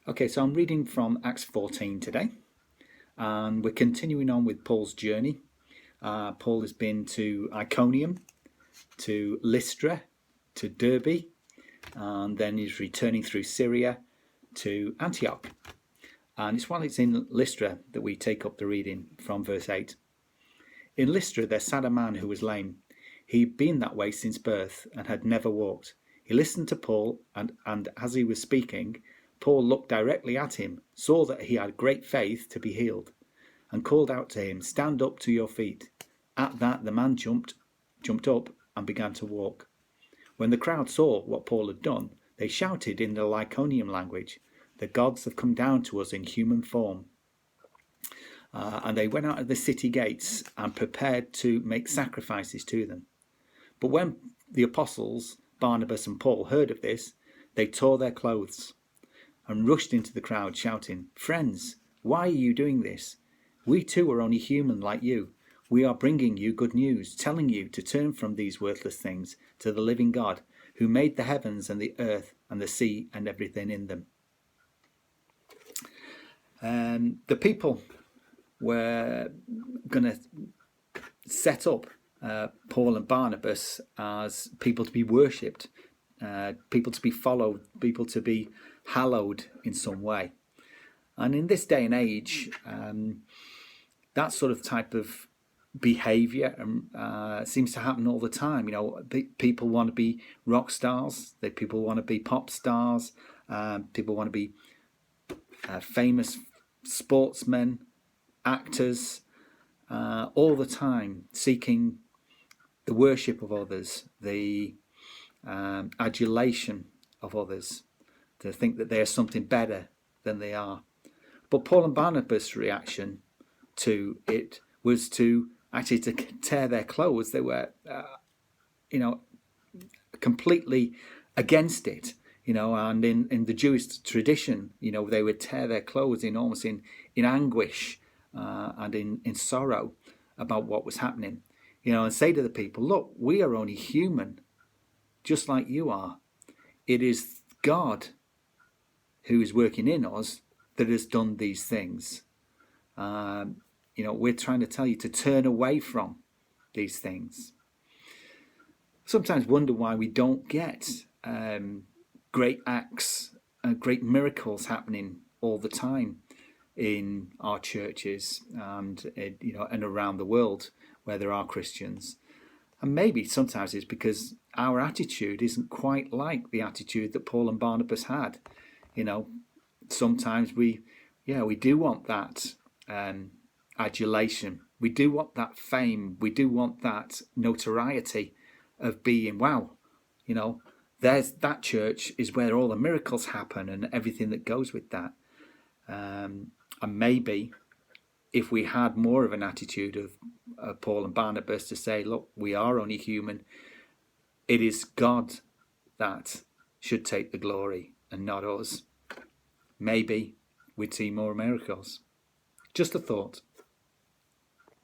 Okay, so I'm reading from Acts 14 today, and we're continuing on with Paul's journey. Paul has been to Iconium, to Lystra, to Derbe, and then he's returning through Syria to Antioch. And it's while it's in Lystra that we take up the reading from verse 8. In Lystra there sat a man who was lame. He'd been that way since birth and had never walked. He listened to Paul, and as he was speaking, Paul looked directly at him, saw that he had great faith to be healed, and called out to him, "Stand up to your feet." At that the man jumped up and began to walk. When the crowd saw what Paul had done, they shouted in the Lycaonian language, "The gods have come down to us in human form." And they went out of the city gates and prepared to make sacrifices to them. But when the apostles, Barnabas and Paul, heard of this, they tore their clothes and rushed into the crowd, shouting, "Friends, why are you doing this? We too are only human like you. We are bringing you good news, telling you to turn from these worthless things to the living God, who made the heavens and the earth and the sea and everything in them." The people were going to set up Paul and Barnabas as people to be worshipped, people to be followed, people to be hallowed in some way. And in this day and age, that sort of type of behavior seems to happen all the time. You know, people want to be rock stars, people want to be pop stars, people want to be famous sportsmen, actors, all the time seeking the worship of others, the adulation of others, to think that they are something better than they are. But Paul and Barnabas' reaction to it was to actually to tear their clothes. They were, completely against it. And in the Jewish tradition, they would tear their clothes almost in anguish and in sorrow about what was happening. And say to the people, "Look, we are only human, just like you are. It is God who is working in us that has done these things. We're trying to tell you to turn away from these things." Sometimes wonder why we don't get great acts, great miracles happening all the time in our churches and around the world where there are Christians. And maybe sometimes it's because our attitude isn't quite like the attitude that Paul and Barnabas had. Sometimes we do want that adulation. We do want that fame. We do want that notoriety of being, wow, there's that church is where all the miracles happen and everything that goes with that. And maybe if we had more of an attitude of Paul and Barnabas to say, look, we are only human. It is God that should take the glory and not us. Maybe we'd see more miracles. Just a thought.